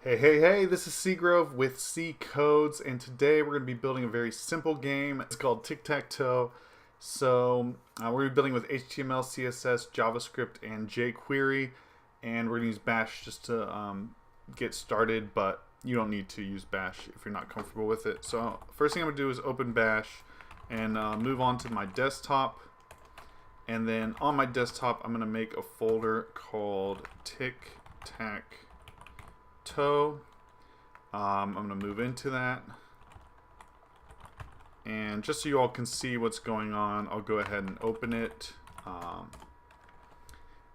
Hey, this is Seagrove with C Codes, and today we're going to be building a very simple game. It's called Tic-Tac-Toe. We're going to be building with HTML, CSS, JavaScript, and jQuery, and we're going to use Bash just to get started, but you don't need to use Bash if you're not comfortable with it. So first thing I'm going to do is open Bash and move on to my desktop, and then on my desktop I'm going to make a folder called Tic-Tac-Toe. I'm going to move into that, and just so you all can see what's going on, I'll go ahead and open it, and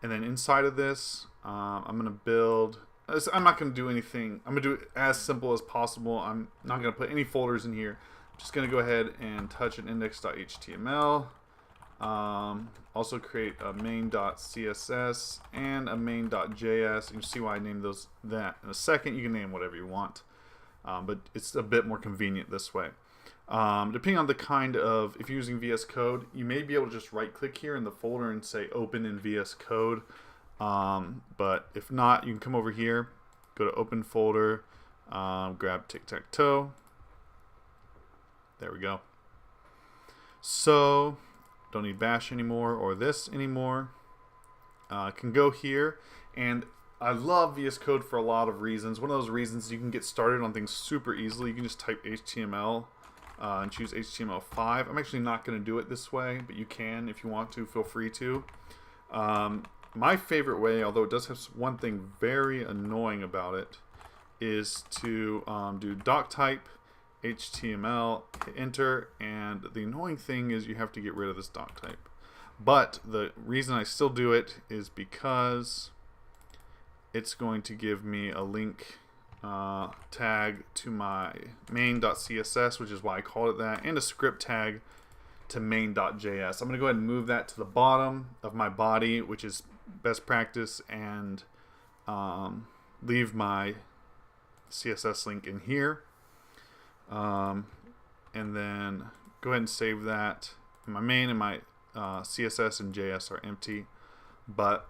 then inside of this I'm going to build. I'm not going to do anything. I'm going to do it as simple as possible. I'm not going to put any folders in here. I'm just going to go ahead and touch an index.html. Also create a main.css and a main.js. You can see why I named that in a second. You can name whatever you want, but it's a bit more convenient this way. Depending on the kind of, if you're using VS Code, you may be able to just right click here in the folder and say open in VS Code. But if not, you can come over here, go to open folder, grab tic-tac-toe. There we go. So don't need Bash anymore or this anymore. Can go here, and I love VS Code for a lot of reasons. One of those reasons is you can get started on things super easily. You can just type HTML and choose HTML5. I'm actually not going to do it this way, but you can if you want to. Feel free to. My favorite way, although it does have one thing very annoying about it, is to do doctype HTML, hit enter, and the annoying thing is you have to get rid of this doctype. But the reason I still do it is because it's going to give me a link tag to my main.css, which is why I called it that, and a script tag to main.js. I'm going to go ahead and move that to the bottom of my body, which is best practice, and leave my CSS link in here. And then go ahead and save that. My main and my CSS and JS are empty. But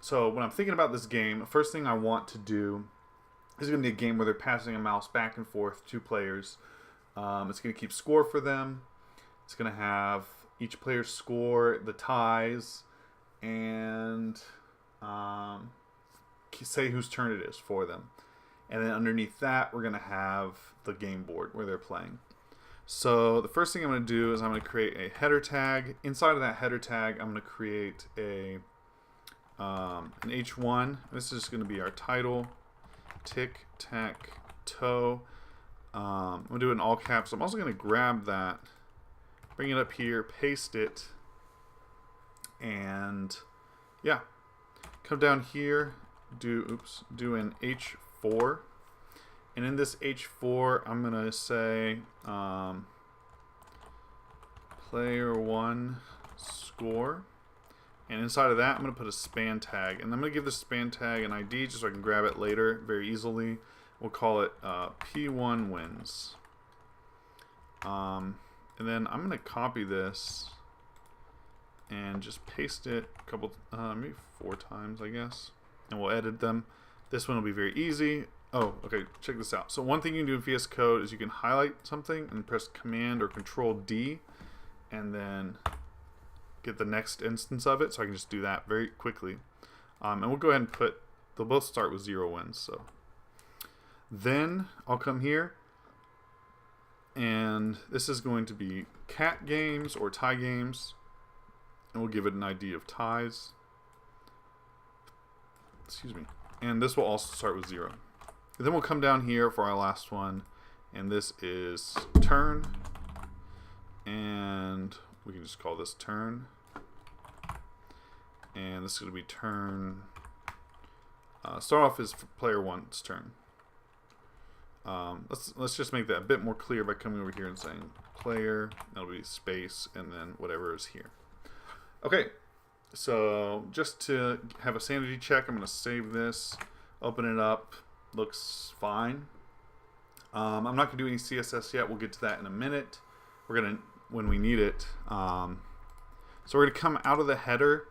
so when I'm thinking about this game, the first thing I want to do is going to be a game where they're passing a mouse back and forth, two players. It's going to keep score for them. It's going to have each player's score, the ties, and say whose turn it is for them. And then underneath that, we're going to have the game board where they're playing. So the first thing I'm going to do is I'm going to create a header tag. Inside of that header tag, I'm going to create an H1. This is going to be our title, tic-tac-toe. I'm going to do it in all caps. I'm also going to grab that, bring it up here, paste it, and yeah, come down here, do an H4, and in this H4 I'm gonna say player 1 score, and inside of that I'm gonna put a span tag, and I'm gonna give this span tag an ID just so I can grab it later very easily. We'll call it P1 wins, and then I'm gonna copy this and just paste it a couple, maybe 4 times, I guess, and we'll edit them. This one will be very easy. Oh, okay, check this out. So one thing you can do in VS Code is you can highlight something and press Command or Control D, and then get the next instance of it. So I can just do that very quickly. And we'll go ahead and they'll both start with 0 wins. So then I'll come here, and this is going to be cat games or tie games, and we'll give it an ID of ties. Excuse me. And this will also start with 0. And then we'll come down here for our last one, and this is turn, and we can just call this turn, and this is going to be turn. Start off as player 1's turn. Let's just make that a bit more clear by coming over here and saying player. That'll be space and then whatever is here. Okay. So just to have a sanity check, I'm going to save this, open it up, looks fine. I'm not going to do any CSS yet. We'll get to that in a minute. We're going to, when we need it. So we're going to come out of the header,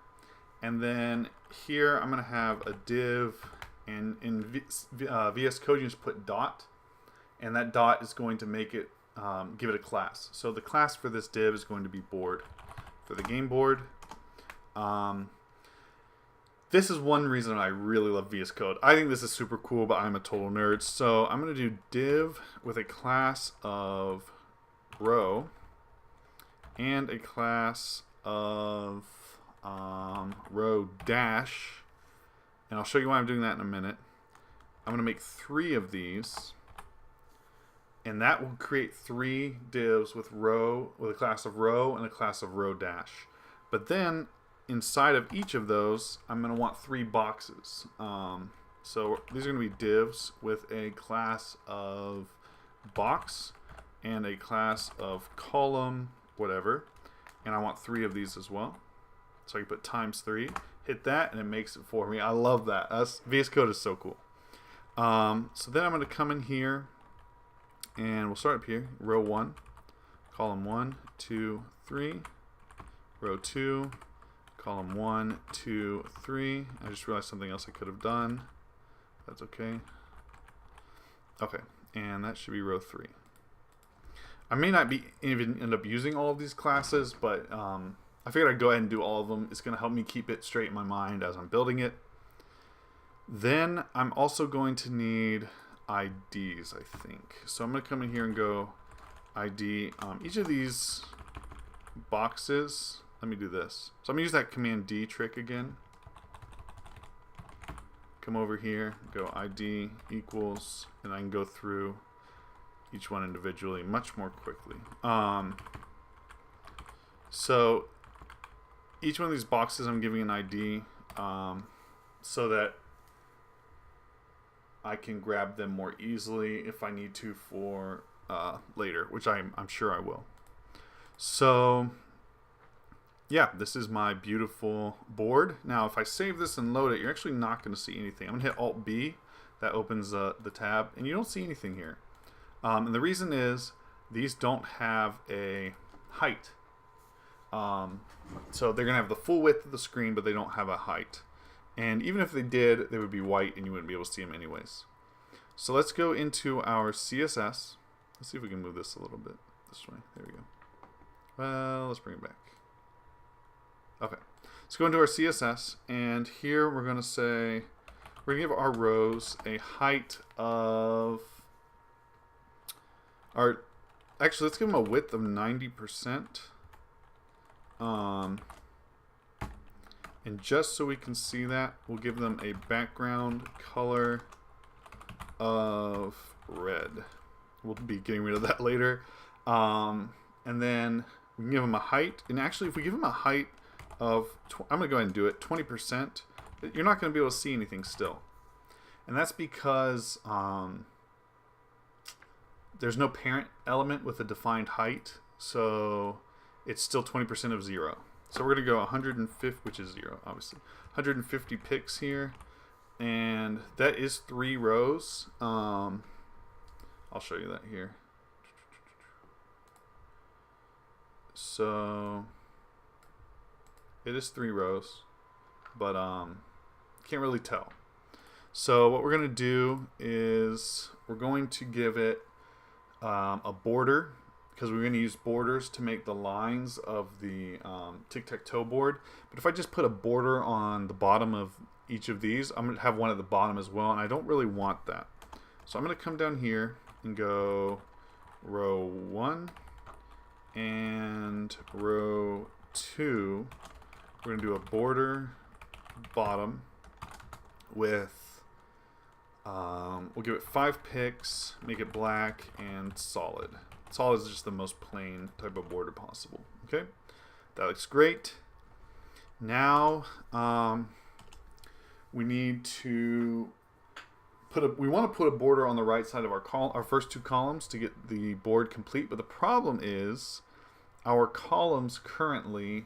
and then here I'm going to have a div And in VS Code, you just put dot, and that dot is going to make it give it a class. So the class for this div is going to be board for the game board. This is one reason I really love VS Code. I think this is super cool, but I'm a total nerd. So I'm going to do div with a class of row and a class of row dash. And I'll show you why I'm doing that in a minute. I'm going to make 3 of these. And that will create 3 divs with a class of row and a class of row dash. But then inside of each of those, I'm going to want 3 boxes. So these are going to be divs with a class of box and a class of column, whatever. And I want 3 of these as well. So I can put times 3, hit that, and it makes it for me. I love that. VS Code is so cool. So then I'm going to come in here, and we'll start up here. Row 1, column 1, 2, 3. Row 2, column 1, 2, 3. I just realized something else I could have done. That's okay. Okay, and that should be row 3. I may not even end up using all of these classes, but I figured I'd go ahead and do all of them. It's going to help me keep it straight in my mind as I'm building it. Then I'm also going to need IDs, I think. So I'm going to come in here and go ID. Each of these boxes, let me do this. So I'm going to use that Command D trick again. Come over here, go ID equals, and I can go through each one individually much more quickly. So each one of these boxes I'm giving an ID so that I can grab them more easily if I need to for later, which I'm sure I will. So yeah, this is my beautiful board. Now if I save this and load it, you're actually not going to see anything. I'm going to hit Alt-B. That opens the tab, and you don't see anything here. And the reason is these don't have a height. So they're going to have the full width of the screen, but they don't have a height. And even if they did, they would be white and you wouldn't be able to see them anyways. So let's go into our CSS. Let's see if we can move this a little bit this way. There we go. Well, let's bring it back. Okay. Let's go into our CSS, and here we're going to say, we're going to give our rows a height of, actually let's give them a width of 90%. And just so we can see that, we'll give them a background color of red. We'll be getting rid of that later. And then we can give them a height. And actually, if we give them a height of, I'm going to go ahead and do it, 20%, you're not going to be able to see anything still. And that's because there's no parent element with a defined height. So it's still 20% of 0. So we're going to go 150, which is 0, obviously. 150 pixels here. And that is 3 rows. I'll show you that here. So it is 3 rows, but can't really tell. So what we're going to do is we're going to give it a border, because we're going to use borders to make the lines of the tic-tac-toe board. But if I just put a border on the bottom of each of these, I'm going to have one at the bottom as well, and I don't really want that. So I'm going to come down here and go row 1 and row 2. We're going to do a border bottom with, we'll give it 5 pixels, make it black and solid. Solid is just the most plain type of border possible. Okay, that looks great. Now we need to we want to put a border on the right side of our first 2 columns to get the board complete. But the problem is our columns currently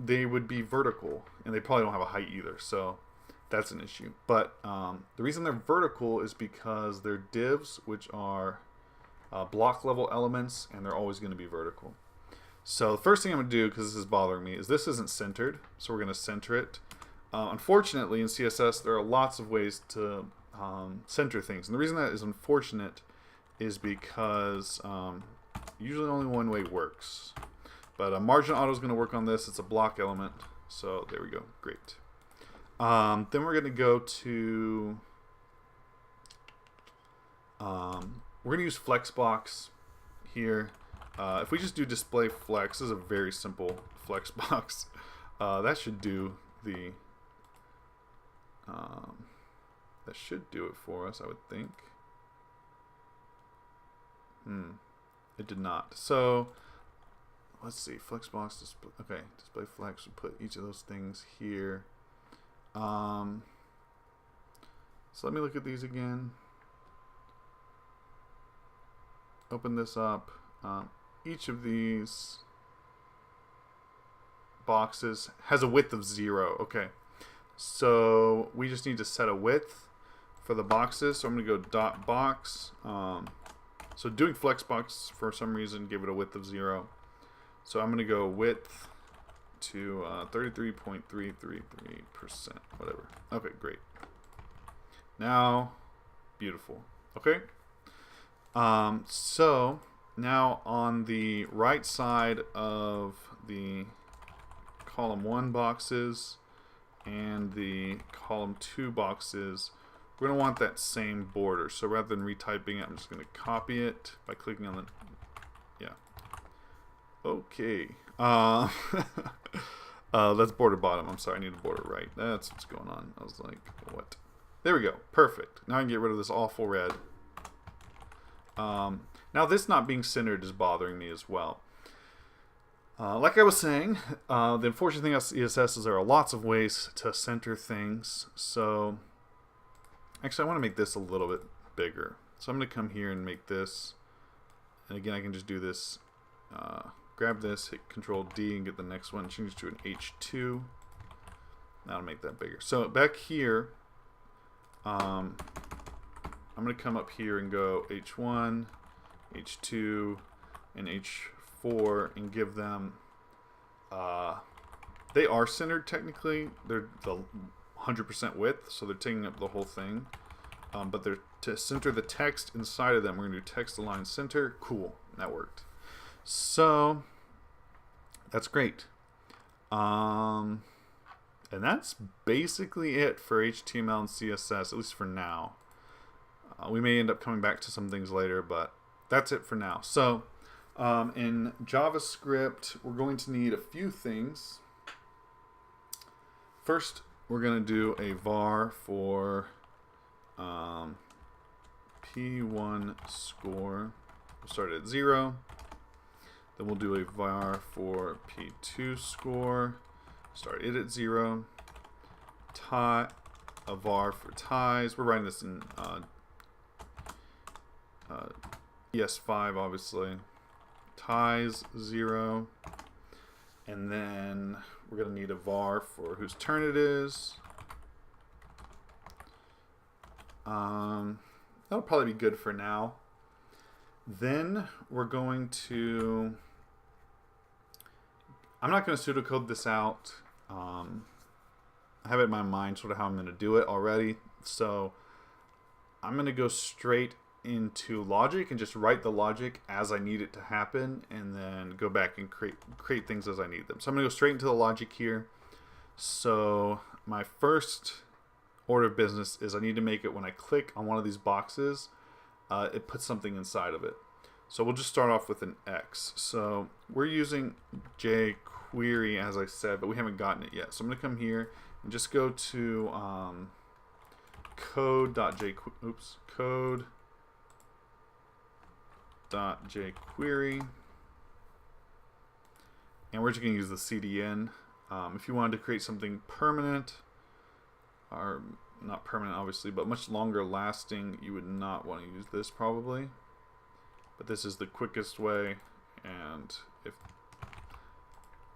they would be vertical, and they probably don't have a height either. So that's an issue. But the reason they're vertical is because they're divs, which are block level elements, and they're always going to be vertical. So the first thing I'm going to do, because this is bothering me, is this isn't centered. So we're going to center it. Unfortunately, in CSS, there are lots of ways to center things. And the reason that is unfortunate is because usually only one way works. But margin auto is going to work on this. It's a block element. So there we go. Great. Then we're going to go to... we're going to use flexbox here. If we just do display flex, this is a very simple flexbox. That should do the... that should do it for us, I would think. It did not. So let's see. Flexbox display. Okay, display flex. We'll put each of those things here. So let me look at these again. Open this up. Each of these boxes has a width of 0. Okay. So we just need to set a width for the boxes. So I'm going to go dot box. So doing flexbox for some reason gave it a width of 0. So I'm going to go width to 33.333%, whatever. Okay, great. Now, beautiful. Okay. So now on the right side of the column 1 boxes and the column 2 boxes, we're going to want that same border. So rather than retyping it, I'm just going to copy it by clicking on the... Yeah. Okay. That's border bottom. I'm sorry, I need a border right. That's what's going on. I was like, what? There we go. Perfect. Now I can get rid of this awful red. Now this not being centered is bothering me as well. Like I was saying, the unfortunate thing about CSS is there are lots of ways to center things. So actually I want to make this a little bit bigger. So I'm going to come here and make this. And again, I can just do this. Grab this, hit Control D and get the next one. Change it to an H2. That'll make that bigger. So back here, I'm going to come up here and go H1, H2, and H4 and give them, they are centered technically. They're the 100% width, so they're taking up the whole thing. But they're to center the text inside of them. We're going to do text align center. Cool, that worked. So that's great. And that's basically it for HTML and CSS, at least for now. We may end up coming back to some things later, but that's it for now. So in JavaScript, we're going to need a few things. First, we're going to do a var for P1 score. We'll start at 0. Then we'll do a var for P2 score. Start it at 0. A var for ties. We're writing this in ES5, obviously. Ties 0. And then we're going to need a var for whose turn it is. That'll probably be good for now. Then we're going to... I'm not going to pseudocode this out. I have it in my mind sort of how I'm going to do it already. So I'm going to go straight into logic and just write the logic as I need it to happen, and then go back and create things as I need them. So I'm going to go straight into the logic here. So my first order of business is I need to make it when I click on one of these boxes, it puts something inside of it. So we'll just start off with an X. So we're using jQuery, as I said, but we haven't gotten it yet. So I'm going to come here and just go to code.jQuery, and we're just going to use the CDN. If you wanted to create something permanent, or not permanent obviously, but much longer lasting, you would not want to use this probably. But this is the quickest way, and if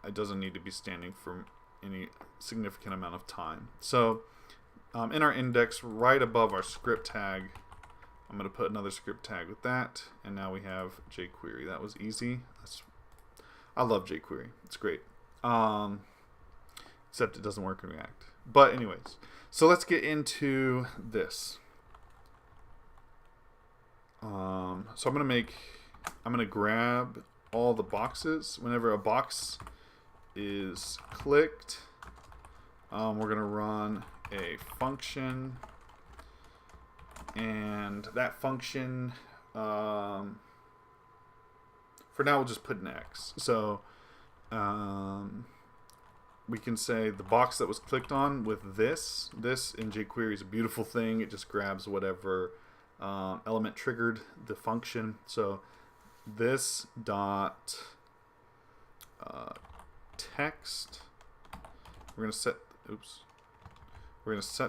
it doesn't need to be standing for any significant amount of time. So in our index, right above our script tag, I'm going to put another script tag with that, and now we have jQuery. That was easy. I love jQuery. It's great. Except it doesn't work in React. But anyways, so let's get into this. So I'm gonna grab all the boxes. Whenever a box is clicked, we're gonna run a function, and that function, for now we'll just put an X. So we can say the box that was clicked on with this in jQuery is a beautiful thing. It just grabs whatever element triggered the function. So this dot text, we're gonna set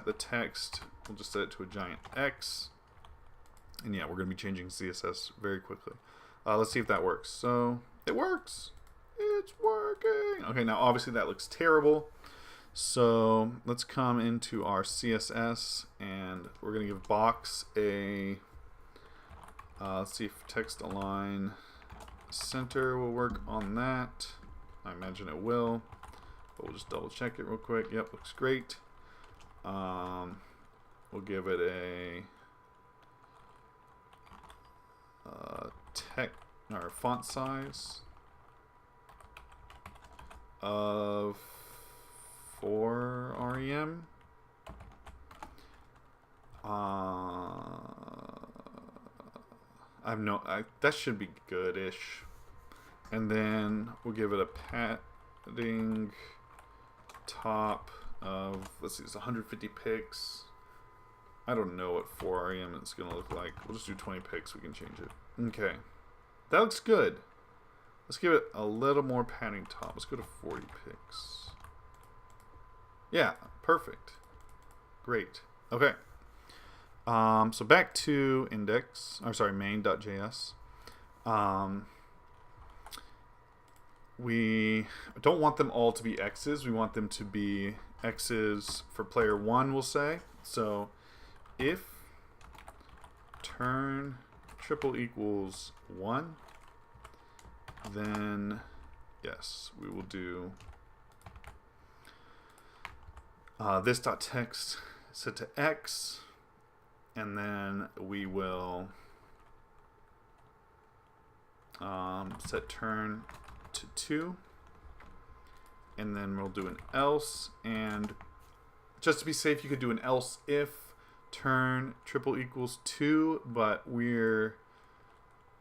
the text, we'll just set it to a giant X, and yeah, we're gonna be changing CSS very quickly. Let's see if that works. So it works. It's working. Okay, now obviously that looks terrible. So let's come into our CSS, and we're gonna give box a let's see if text align center will work on that. I imagine it will, but we'll just double check it real quick. Yep, looks great. We'll give it a font size of 4 rem. That should be good-ish. And then we'll give it a padding top of, let's see, it's 150 pixels. I don't know what 4 rem is going to look like. We'll just do 20 pixels. We can change it. Okay. That looks good. Let's give it a little more padding top. Let's go to 40 pixels. Yeah, perfect. Great. Okay. So back to main.js. We don't want them all to be X's. We want them to be X's for player 1, we'll say. So if turn triple equals 1, then yes, we will do this dot text set to X, and then we will set turn to 2, and then we'll do an else. And just to be safe, you could do an else if turn triple equals 2, but we're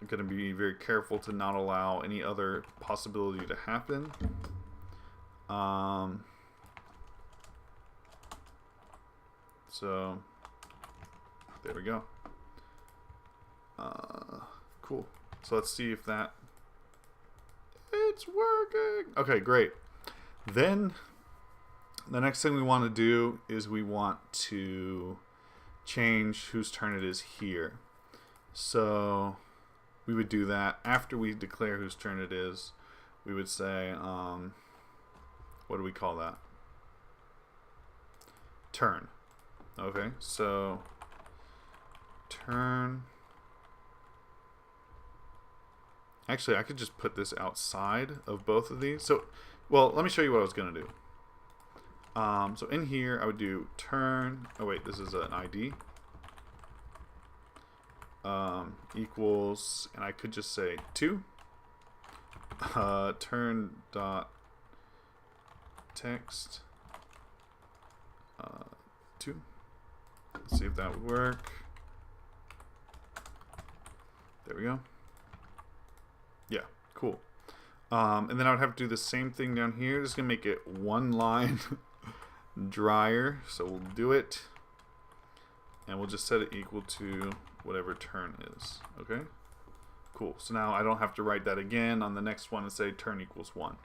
going to be very careful to not allow any other possibility to happen. So there we go. Cool. So let's see if it's working. Okay, great. Then the next thing we want to do is we want to change whose turn it is here. So we would do that after we declare whose turn it is. We would say, what do we call that? Turn. Okay, so turn. Actually, I could just put this outside of both of these. So, well, let me show you what I was going to do. So in here, I would do turn. Oh, wait, this is an ID. Equals, and I could just say 2. Turn dot text 2. Let's see if that would work. There we go. Yeah, cool. And then I would have to do the same thing down here. Just gonna make it one line drier. So we'll do it, and we'll just set it equal to whatever turn is. Okay, cool. So now I don't have to write that again on the next one and say turn equals 1.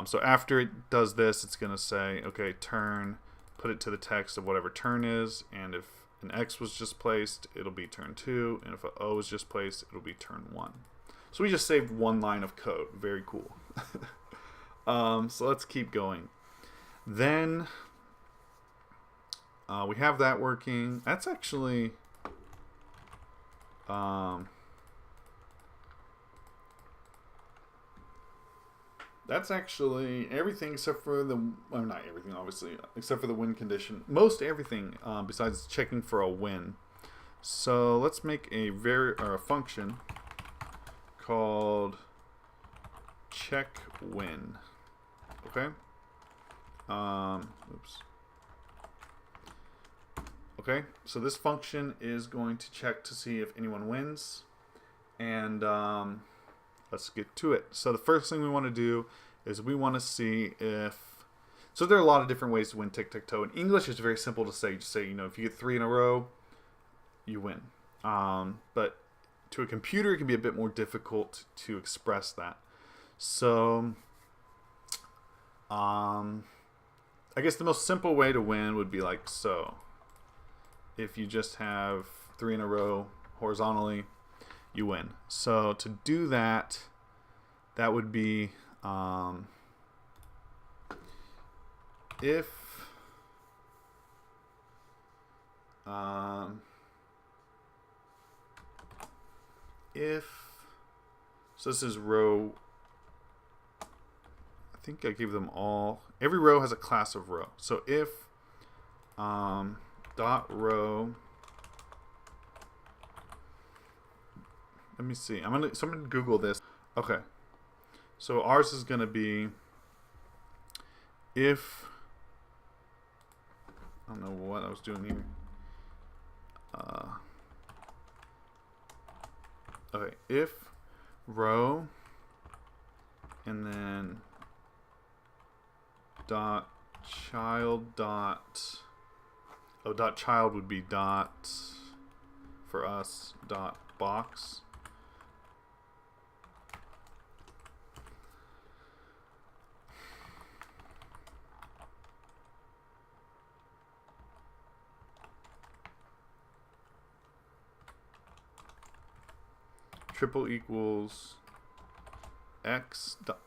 So after it does this, it's gonna say, okay, turn, put it to the text of whatever turn is, and if an X was just placed, it'll be turn 2, and if an O was just placed, it'll be turn 1. So we just saved one line of code. Very cool. So let's keep going. Then we have that working. That's actually That's actually everything except for the, well, not everything obviously, except for the win condition. Most everything besides checking for a win. So let's make a a function called check win. Okay. Oops. Okay, so this function is going to check to see if anyone wins, and let's get to it. So the first thing we want to do is we want to see if, so there are a lot of different ways to win tic-tac-toe. In English, it's very simple to say. Just say, you know, if you get 3 in a row, you win. But to a computer, it can be a bit more difficult to express that. So, I guess the most simple way to win would be like so. If you just have 3 in a row horizontally, you win. So to do that, that would be if so this is row, I think I gave them all, every row has a class of row. So if dot row, let me see, I'm gonna Google this. Okay, so ours is gonna be if, I don't know what I was doing here. Okay, if row and then dot child dot, oh, dot child would be dot, for us, dot box. Triple equals x dot,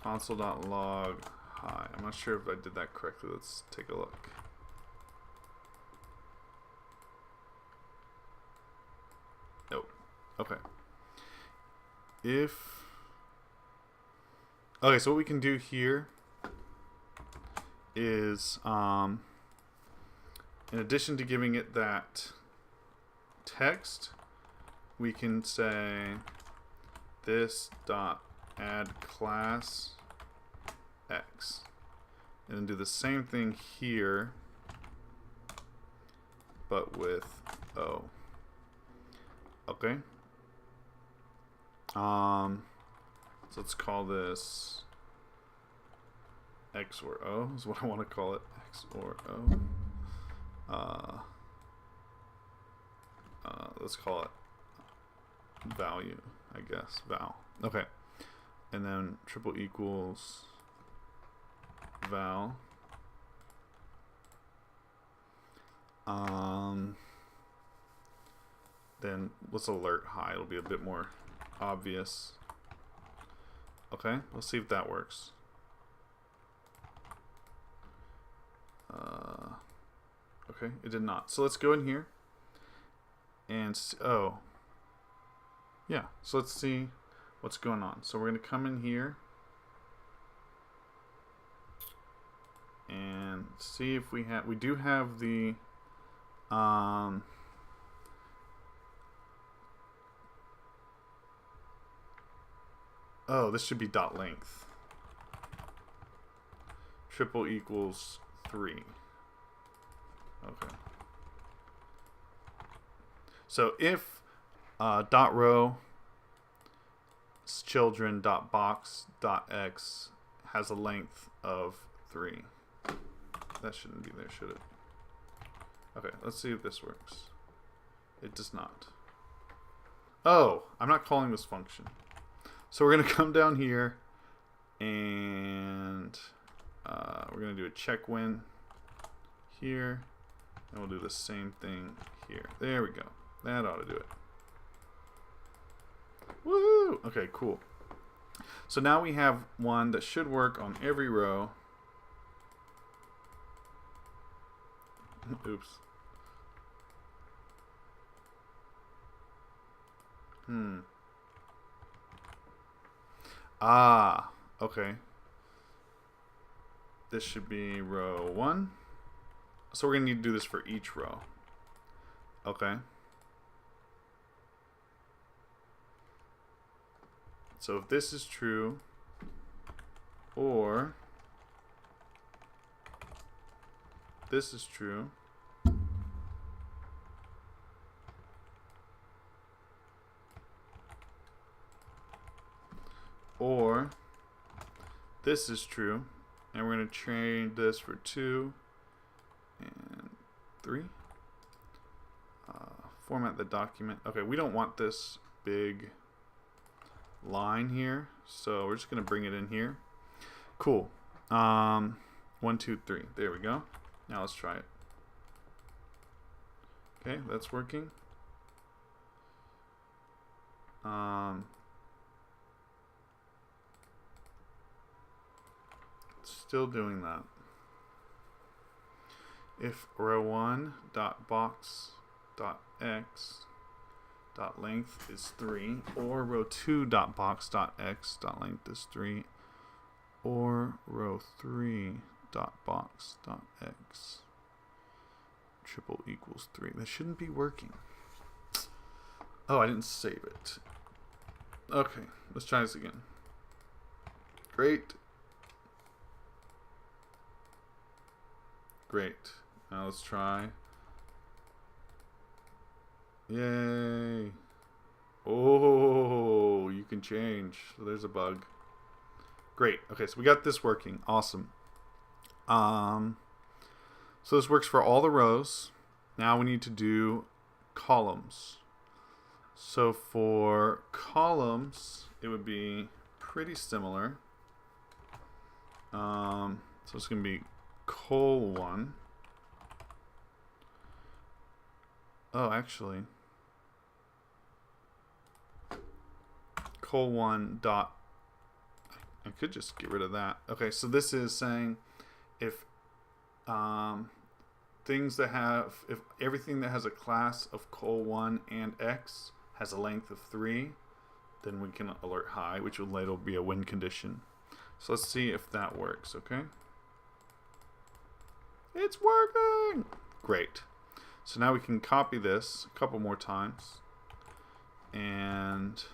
console.log hi. I'm not sure if I did that correctly. Let's take a look. Nope. Okay. If, okay, so what we can do here is in addition to giving it that text, we can say this dot add class x, and then do the same thing here, but with O. Okay. So let's call this X or O is what I want to call it. X or O. Let's call it value, I guess. Val. Okay. And then triple equals val. Then let's alert hi. It'll be a bit more obvious. Okay, let's see if that works. Okay, it did not. So let's go in here and oh, yeah. So let's see what's going on. So we're gonna come in here and see if we have. We do have the oh, this should be dot length. Triple equals 3. Okay. So if dot row children dot box dot x has a length of 3, that shouldn't be there, should it? Okay, let's see if this works. It does not. Oh, I'm not calling this function. So we're gonna come down here and we're gonna do a check win here, and we'll do the same thing here. There we go. That ought to do it. Woo! Okay, cool. So now we have one that should work on every row. Oops. Ah, okay. This should be row 1. So we're going to need to do this for each row. Okay. So if this is true, or this is true, or this is true, and we're going to change this for 2 and 3. Format the document. Okay, we don't want this big line here, so we're just going to bring it in here. Cool. 1, 2, 3. There we go. Now let's try it. Okay, that's working. Still doing that. If row 1 dot box dot x dot length is 3, or row 2 dot box dot x dot length is 3, or row 3 dot box dot x triple equals 3. That shouldn't be working. Oh, I didn't save it. Okay, let's try this again. Great. Great. Now let's try. Yay. Oh, you can change. So there's a bug. Great. Okay, so we got this working. Awesome. So this works for all the rows. Now we need to do columns. So for columns, it would be pretty similar. So it's going to be col1. Oh, actually, col1 dot. I could just get rid of that. Okay, so this is saying if things that have, if everything that has a class of col1 and x has a length of 3, then we can alert high, which will later be a win condition. So let's see if that works. Okay. It's working! Great. So now we can copy this a couple more times and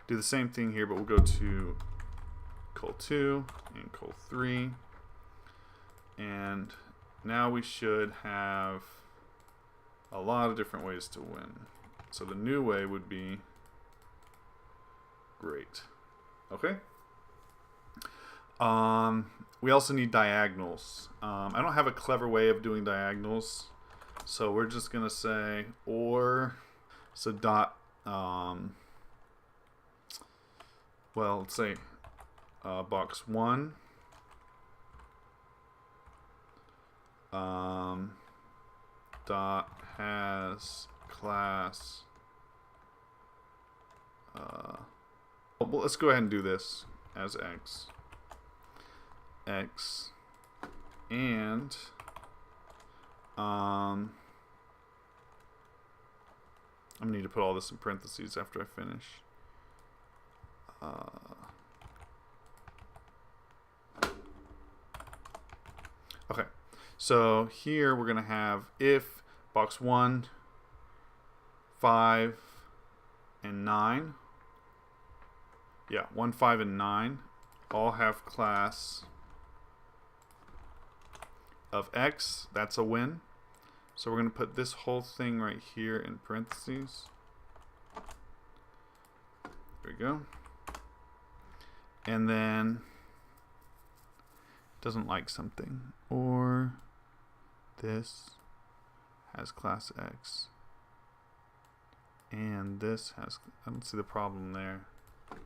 do the same thing here, but we'll go to col2 and col3, and now we should have a lot of different ways to win. So the new way would be great. Okay. We also need diagonals. I don't have a clever way of doing diagonals, so we're just gonna say or. So dot. Well, let's say box 1. Dot has class. Well, let's go ahead and do this as x. X and I'm gonna need to put all this in parentheses after I finish. Okay, so here we're gonna have if box 1, 5, and 9. Yeah, 1, 5, and 9 all have class of x. That's a win. So we're going to put this whole thing right here in parentheses. There we go. And then it doesn't like something, or this has class x, and this has, I don't see the problem there. I'm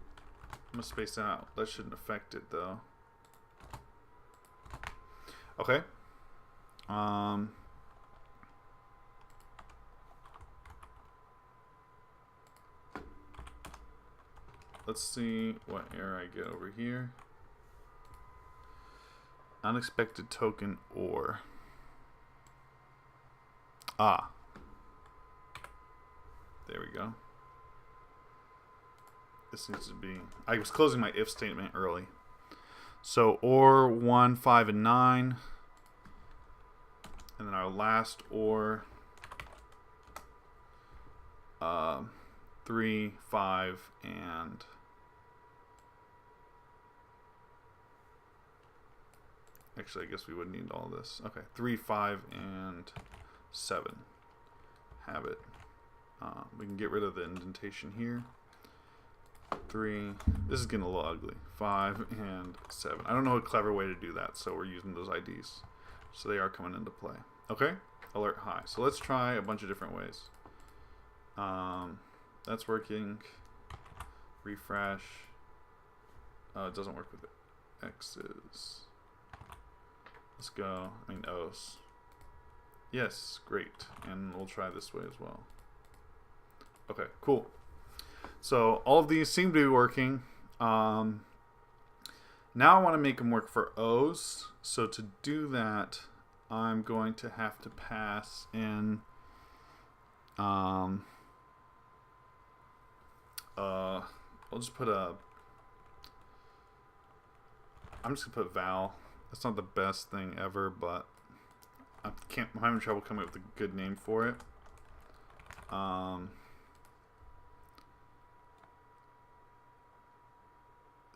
gonna space out. That shouldn't affect it though. Okay. Let's see what error I get over here. Unexpected token or. Ah. There we go. this needs to be, I was closing my if statement early. So or 1, 5, and 9. And then our last or 3, 5, and actually I guess we would need all this. Okay, 3, 5, and 7. Have it. We can get rid of the indentation here. 3. This is getting a little ugly. 5 and 7. I don't know a clever way to do that, so we're using those IDs. So they are coming into play. Okay, alert high. So let's try a bunch of different ways. That's working. Refresh. It doesn't work with X's. Let's go. I mean O's. Yes, great. And we'll try this way as well. Okay, cool. So all of these seem to be working. Now I want to make them work for O's. So to do that, I'm going to have to pass in I'll just put a, I'm just gonna put val. That's not the best thing ever, but I'm having trouble coming up with a good name for it.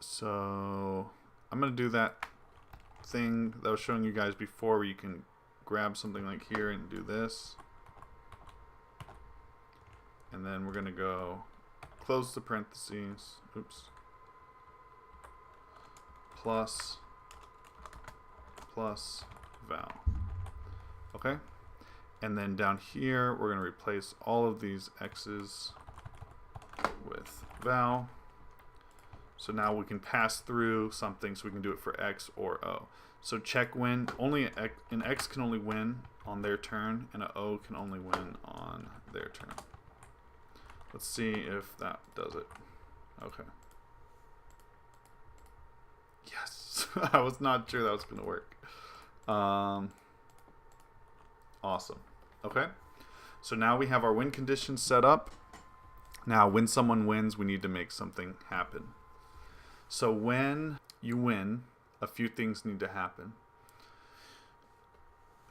So I'm gonna do that thing that I was showing you guys before, where you can grab something like here and do this, and then we're gonna go close the parentheses, oops, plus val. Okay, and then down here we're gonna replace all of these x's with val. So now we can pass through something, so we can do it for X or O. So check when, only an X can only win on their turn, and an O can only win on their turn. Let's see if that does it. Okay. Yes, I was not sure that was going to work. Awesome. Okay, so now we have our win conditions set up. Now when someone wins, we need to make something happen. So when you win, a few things need to happen.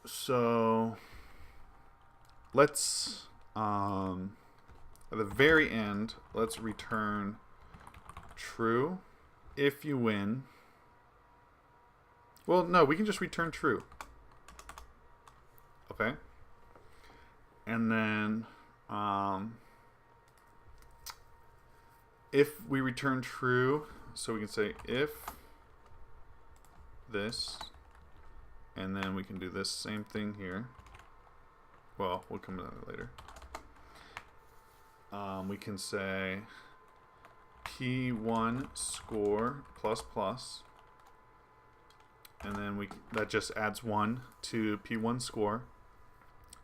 So let's, at the very end, let's return true. If you win, well, no, we can just return true. Okay. And then if we return true, so we can say if this, and then we can do this same thing here. Well, we'll come to that later. We can say P1 score plus plus, and then that just adds 1 to P1 score,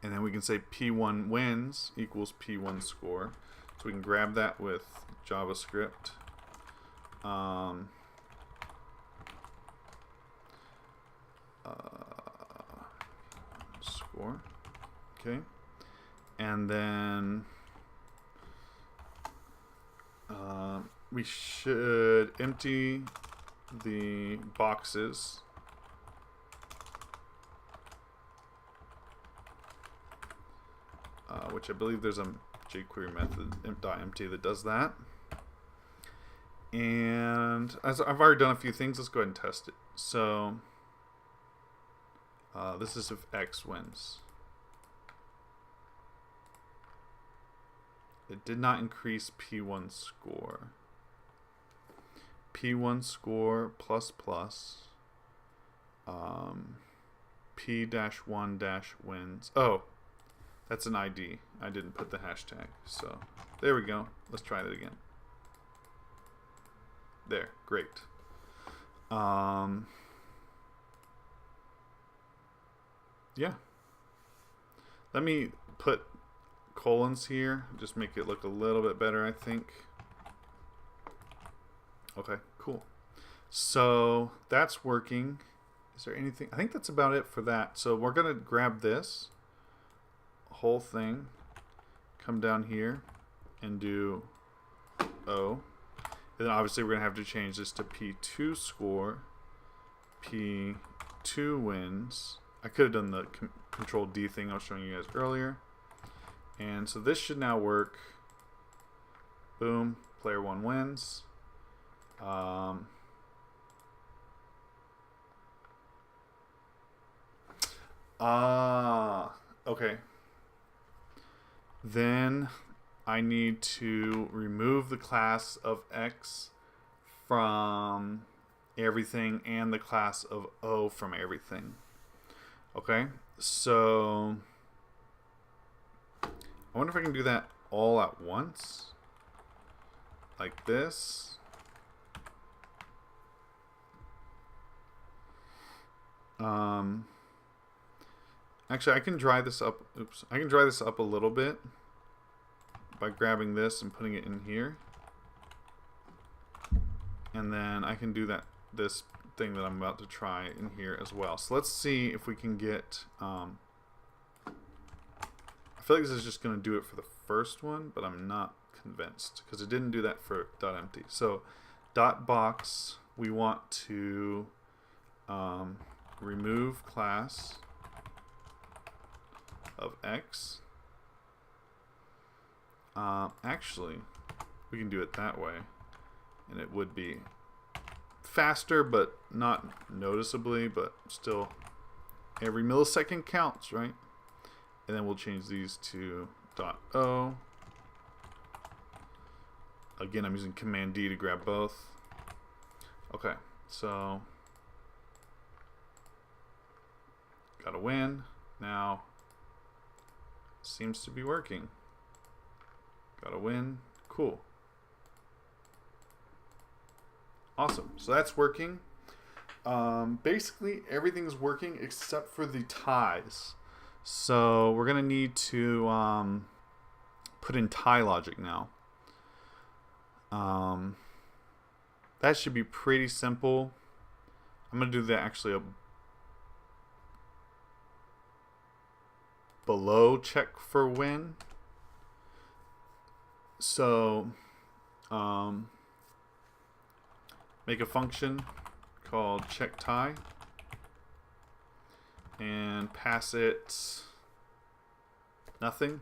and then we can say P1 wins equals P1 score. So we can grab that with JavaScript. Score. Okay. And then we should empty the boxes. Which I believe there's a jQuery method .empty that does that. And as I've already done a few things, let's go ahead and test it. So this is if X wins. It did not increase P1 score. P1 score plus plus P-1 wins. Oh, that's an ID. I didn't put the hashtag. So there we go. Let's try that again. There, great. Yeah. Let me put colons here. Just make it look a little bit better, I think. Okay, cool. So that's working. Is there anything? I think that's about it for that. So we're going to grab this whole thing, come down here and do O. And then obviously we're going to have to change this to P2 score, P2 wins. I could have done the Control D thing I was showing you guys earlier. And so this should now work. Boom, player 1 wins. Okay. Then I need to remove the class of X from everything and the class of O from everything. Okay, so I wonder if I can do that all at once, like this. Actually, I can dry this up. Oops, I can dry this up a little bit by grabbing this and putting it in here, and then I can do this thing that I'm about to try in here as well. So let's see if we can get. I feel like this is just going to do it for the first one, but I'm not convinced because it didn't do that for .empty. So .box, we want to remove class of X. Actually, we can do it that way, and it would be faster, but not noticeably, but still every millisecond counts, right? And then we'll change these to .o. Again, I'm using Command D to grab both. Okay, so got a win. Now seems to be working. Got a win. Cool. Awesome. So that's working. Basically, everything's working except for the ties. So we're going to need to put in tie logic now. That should be pretty simple. I'm going to do that actually a below check for win. So make a function called check tie and pass it nothing.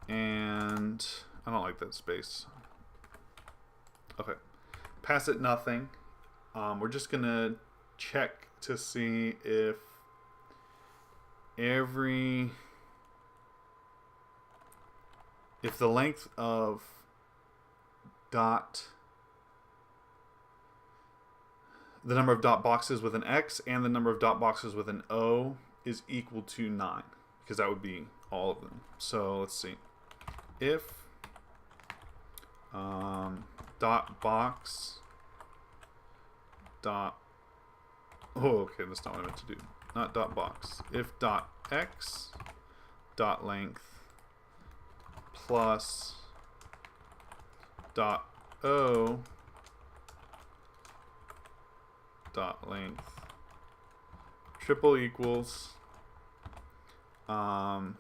And I don't like that space. Okay, pass it nothing. We're just gonna check to see if the length of the number of dot boxes with an X and the number of dot boxes with an O is equal to 9, because that would be all of them. So let's see. If dot box dot okay, that's not what I meant to do. Not dot box. If dot X dot length plus dot O dot length triple equals 9,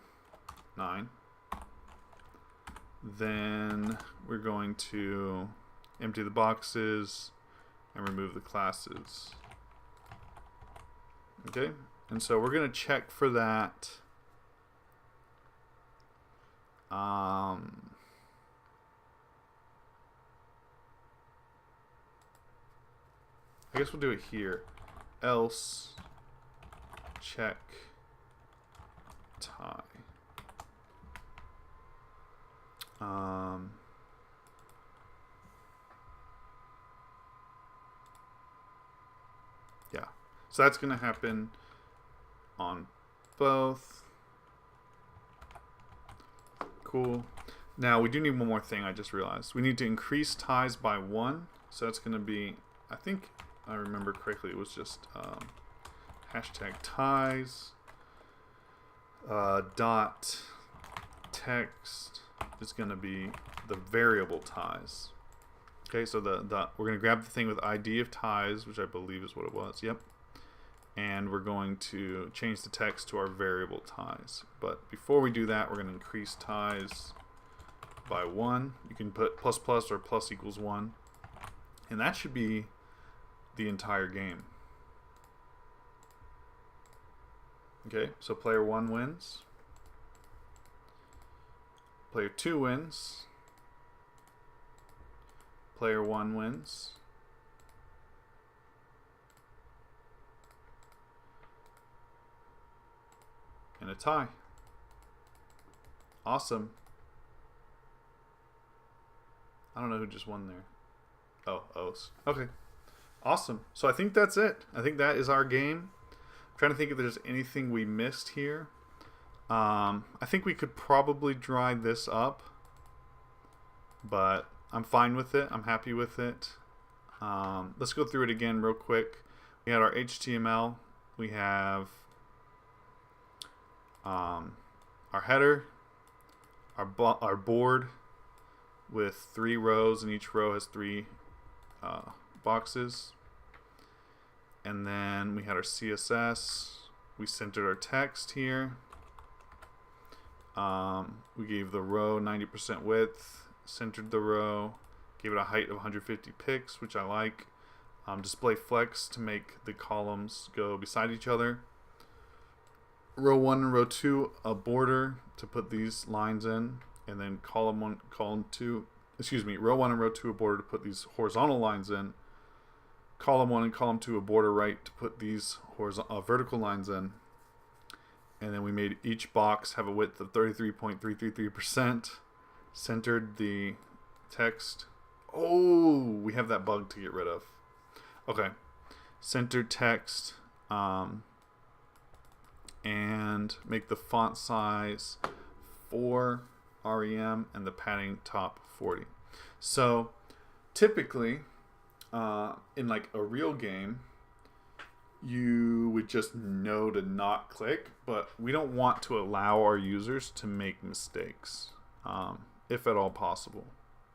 then we're going to empty the boxes and remove the classes. Okay, and so we're going to check for that. I guess we'll do it here. Else check tie. Yeah, so that's going to happen on both. Cool. Now we do need one more thing. I just realized we need to increase ties by 1. So that's going to be, I think I remember correctly, it was just hashtag ties dot text is going to be the variable ties. Okay, so we're going to grab the thing with ID of ties, which I believe is what it was. Yep. And we're going to change the text to our variable ties. But before we do that, we're going to increase ties by 1. You can put plus plus or plus equals 1. And that should be the entire game. Okay, so player 1 wins. Player 2 wins. Player 1 wins. And a tie. Awesome. I don't know who just won there. Oh, O's. Okay. Awesome. So I think that's it. I think that is our game. I'm trying to think if there's anything we missed here. I think we could probably dry this up, but I'm fine with it. I'm happy with it. Let's go through it again real quick. We had our HTML. We have our header, our board with 3 rows, and each row has 3 boxes. And then we had our CSS. We centered our text here. We gave the row 90% width, centered the row, gave it a height of 150 pixels, which I like. Display flex to make the columns go beside each other. Row 1 and row 2 a border to put these lines in, and then row 1 and row 2 a border to put these horizontal lines in. Column 1 and column 2 a border right to put these vertical lines in. And then we made each box have a width of 33.333%. Centered the text. Oh, we have that bug to get rid of. Okay. Centered text. And make the font size 4 rem and the padding top 40. So typically in like a real game, you would just know to not click, but we don't want to allow our users to make mistakes, if at all possible.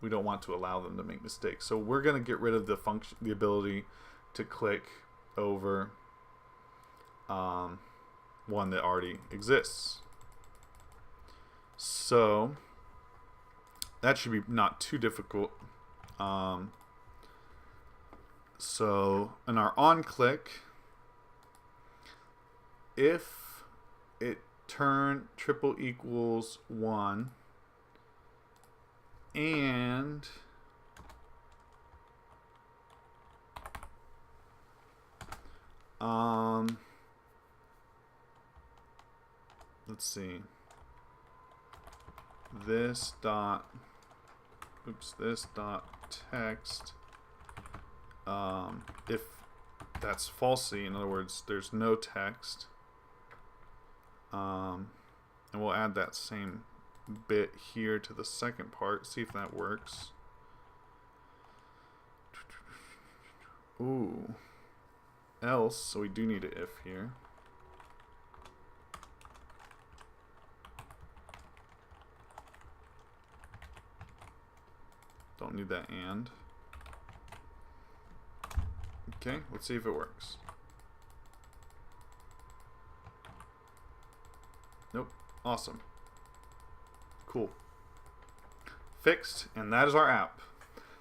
We don't want to allow them to make mistakes. So we're going to get rid of the function, the ability to click over one that already exists. So that should be not too difficult. So in our on click, if it triple equals 1 and let's see, this dot text, if that's falsy, in other words there's no text, and we'll add that same bit here to the second part, see if that works. Ooh, else, so we do need an if here. Don't need that and. Okay, let's see if it works. Nope. Awesome. Cool. Fixed, and that is our app.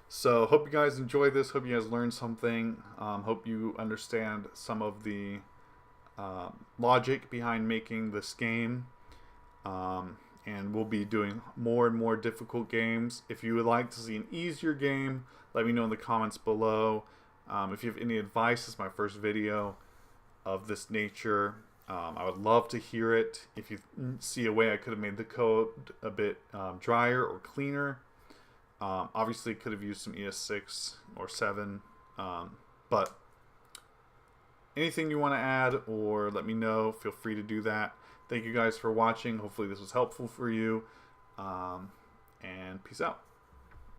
So hope you guys enjoyed this. Hope you guys learned something. Hope you understand some of the logic behind making this game. And we'll be doing more and more difficult games. If you would like to see an easier game, let me know in the comments below. If you have any advice, this is my first video of this nature. I would love to hear it. If you see a way I could have made the code a bit drier or cleaner. Obviously could have used some ES6 or 7, but anything you want to add or let me know, feel free to do that. Thank you guys for watching. Hopefully this was helpful for you, and peace out.